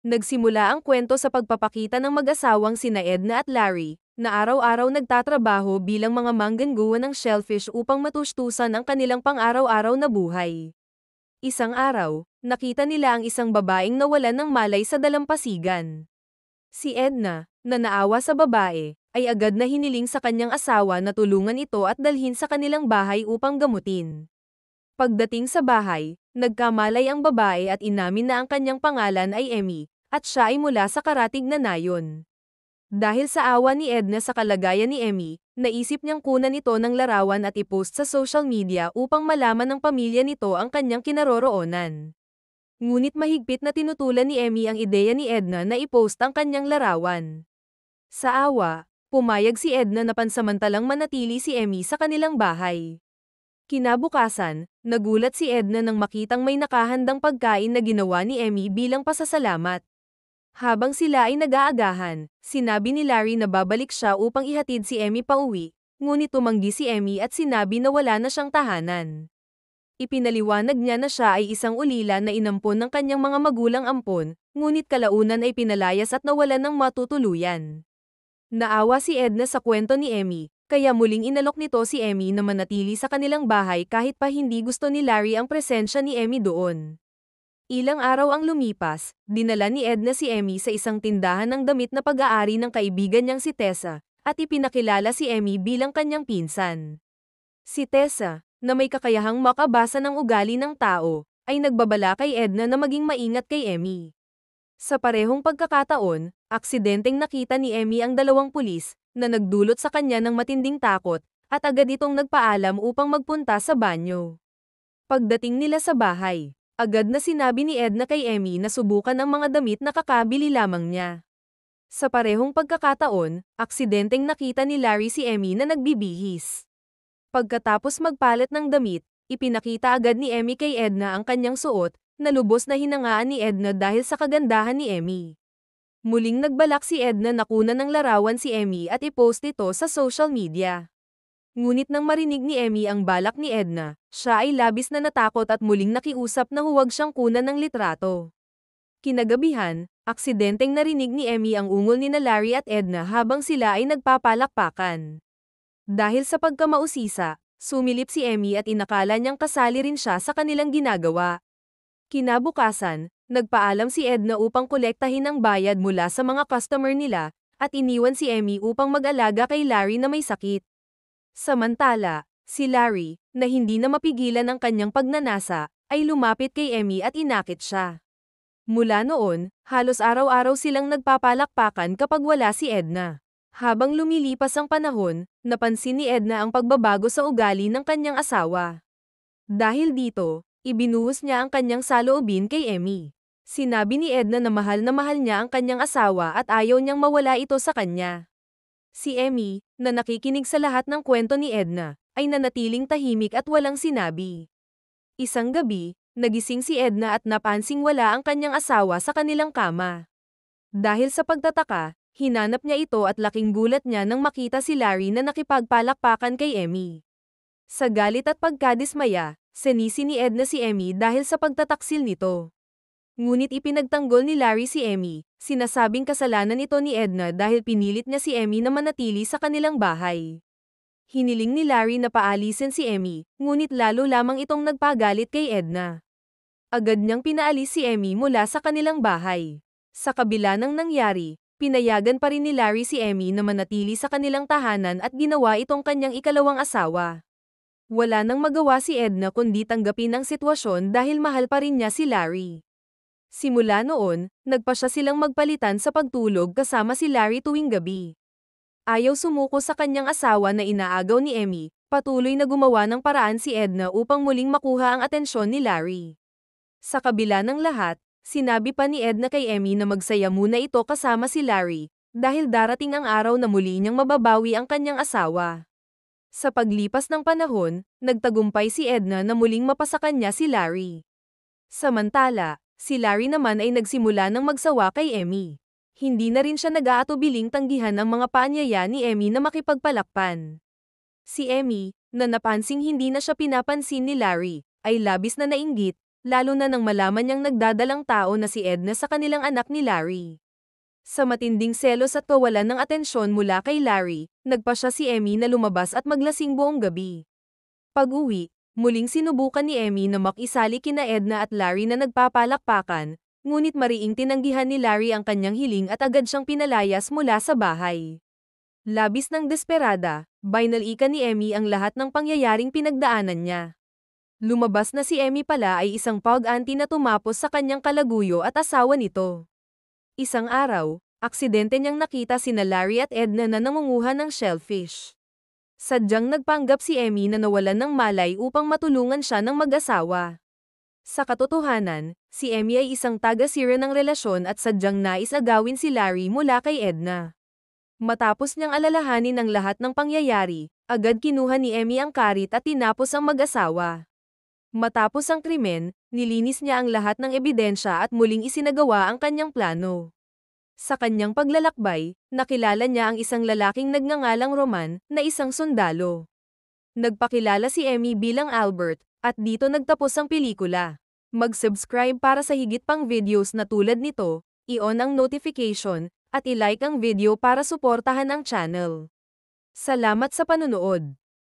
Nagsimula ang kwento sa pagpapakita ng mag-asawang sina Edna at Larry, na araw-araw nagtatrabaho bilang mga manggagawa ng shellfish upang matustusan ang kanilang pang-araw-araw na buhay. Isang araw, nakita nila ang isang babaeng nawalan ng malay sa dalampasigan. Si Edna, na naawa sa babae, ay agad na hiniling sa kanyang asawa na tulungan ito at dalhin sa kanilang bahay upang gamutin. Pagdating sa bahay, nagkamalay ang babae at inamin na ang kanyang pangalan ay Emmy, at siya ay mula sa karatig na nayon. Dahil sa awa ni Edna sa kalagayan ni Emmy, naisip niyang kunan ito ng larawan at ipost sa social media upang malaman ng pamilya nito ang kanyang kinaroroonan. Ngunit mahigpit na tinutulan ni Emmy ang ideya ni Edna na ipost ang kanyang larawan. Sa awa, pumayag si Edna na pansamantalang manatili si Emmy sa kanilang bahay. Kinabukasan, nagulat si Edna nang makitang may nakahandang pagkain na ginawa ni Emmy bilang pasasalamat. Habang sila ay nag-aagahan, sinabi ni Larry na babalik siya upang ihatid si Emmy pauwi, ngunit tumanggi si Emmy at sinabi na wala na siyang tahanan. Ipinaliwanag niya na siya ay isang ulila na inampon ng kanyang mga magulang ampon, ngunit kalaunan ay pinalayas at nawalan ng matutuluyan. Naawa si Edna sa kwento ni Emmy, kaya muling inalok nito si Emmy na manatili sa kanilang bahay kahit pa hindi gusto ni Larry ang presensya ni Emmy doon. Ilang araw ang lumipas, dinala ni Edna si Emmy sa isang tindahan ng damit na pag-aari ng kaibigan niyang si Tessa, at ipinakilala si Emmy bilang kanyang pinsan. Si Tessa, na may kakayahang makabasa ng ugali ng tao, ay nagbabala kay Edna na maging maingat kay Emmy. Sa parehong pagkakataon, aksidenteng nakita ni Emmy ang dalawang pulis, na nagdulot sa kanya ng matinding takot, at agad itong nagpaalam upang magpunta sa banyo. Pagdating nila sa bahay, agad na sinabi ni Edna kay Emmy na subukan ang mga damit na kakabili lamang niya. Sa parehong pagkakataon, aksidenteng nakita ni Larry si Emmy na nagbibihis. Pagkatapos magpalit ng damit, ipinakita agad ni Emmy kay Edna ang kanyang suot, na lubos na hinangaan ni Edna dahil sa kagandahan ni Emmy. Muling nagbalak si Edna na kunan ng larawan si Emmy at ipost ito sa social media. Ngunit nang marinig ni Emmy ang balak ni Edna, siya ay labis na natakot at muling nakiusap na huwag siyang kunan ng litrato. Kinagabihan, aksidenteng narinig ni Emmy ang ungol ni Larry at Edna habang sila ay nagpapalakpakan. Dahil sa pagkamausisa, sumilip si Emmy at inakala niyang kasali rin siya sa kanilang ginagawa. Kinabukasan, nagpaalam si Edna upang kolektahin ang bayad mula sa mga customer nila, at iniwan si Emmy upang mag-alaga kay Larry na may sakit. Samantala, si Larry, na hindi na mapigilan ang kanyang pagnanasa, ay lumapit kay Emmy at inakit siya. Mula noon, halos araw-araw silang nagpapalakpakan kapag wala si Edna. Habang lumilipas ang panahon, napansin ni Edna ang pagbabago sa ugali ng kanyang asawa. Dahil dito, ibinuhos niya ang kanyang saloobin kay Emmy. Sinabi ni Edna na mahal niya ang kanyang asawa at ayaw niyang mawala ito sa kanya. Si Emmy, na nakikinig sa lahat ng kwento ni Edna, ay nanatiling tahimik at walang sinabi. Isang gabi, nagising si Edna at napansing wala ang kanyang asawa sa kanilang kama. Dahil sa pagtataka, hinanap niya ito at laking gulat niya nang makita si Larry na nakipagpalakpakan kay Emmy. Sa galit at pagkadismaya, sinisi ni Edna si Emmy dahil sa pagtataksil nito. Ngunit ipinagtanggol ni Larry si Emmy, sinasabing kasalanan ito ni Edna dahil pinilit niya si Emmy na manatili sa kanilang bahay. Hiniling ni Larry na paalisin si Emmy, ngunit lalo lamang itong nagpagalit kay Edna. Agad niyang pinaalis si Emmy mula sa kanilang bahay. Sa kabila ng nangyari, pinayagan pa rin ni Larry si Emmy na manatili sa kanilang tahanan at ginawa itong kanyang ikalawang asawa. Wala nang magawa si Edna kundi tanggapin ang sitwasyon dahil mahal pa rin niya si Larry. Simula noon, nagpasya silang magpalitan sa pagtulog kasama si Larry tuwing gabi. Ayaw sumuko sa kanyang asawa na inaagaw ni Emmy, patuloy na gumawa ng paraan si Edna upang muling makuha ang atensyon ni Larry. Sa kabila ng lahat, sinabi pa ni Edna kay Emmy na magsaya muna ito kasama si Larry, dahil darating ang araw na muli niyang mababawi ang kanyang asawa. Sa paglipas ng panahon, nagtagumpay si Edna na muling mapasakan niya si Larry. Samantala, si Larry naman ay nagsimula ng magsawa kay Emmy. Hindi na rin siya nag-aatubiling tanggihan ang mga paanyaya ni Emmy na makipagpalakpan. Si Emmy, na napansing hindi na siya pinapansin ni Larry, ay labis na nainggit, lalo na nang malaman niyang nagdadalang tao na si Edna sa kanilang anak ni Larry. Sa matinding selos at kawalan ng atensyon mula kay Larry, nagpa siya si Emmy na lumabas at maglasing buong gabi. Pag-uwi, muling sinubukan ni Emmy na makisali kina Edna at Larry na nagpapalakpakan, ngunit mariing tinanggihan ni Larry ang kanyang hiling at agad siyang pinalayas mula sa bahay. Labis ng desperada, binalikan ni Emmy ang lahat ng pangyayaring pinagdaanan niya. Lumabas na si Emmy pala ay isang pag-anti na tumapos sa kanyang kalaguyo at asawa nito. Isang araw, aksidente niyang nakita sina Larry at Edna na nangunguha ng shellfish. Sadyang nagpanggap si Emmy na nawalan ng malay upang matulungan siya ng mag-asawa. Sa katotohanan, si Emmy ay isang taga-sira ng relasyon at sadyang nais agawin si Larry mula kay Edna. Matapos niyang alalahanin ang lahat ng pangyayari, agad kinuha ni Emmy ang karit at tinapos ang mag-asawa. Matapos ang krimen, nilinis niya ang lahat ng ebidensya at muling isinagawa ang kanyang plano. Sa kanyang paglalakbay, nakilala niya ang isang lalaking nagngangalang Roman, na isang sundalo. Nagpakilala si Emmy bilang Albert, at dito nagtapos ang pelikula. Mag-subscribe para sa higit pang videos na tulad nito, i-on ang notification, at i-like ang video para suportahan ang channel. Salamat sa panunood.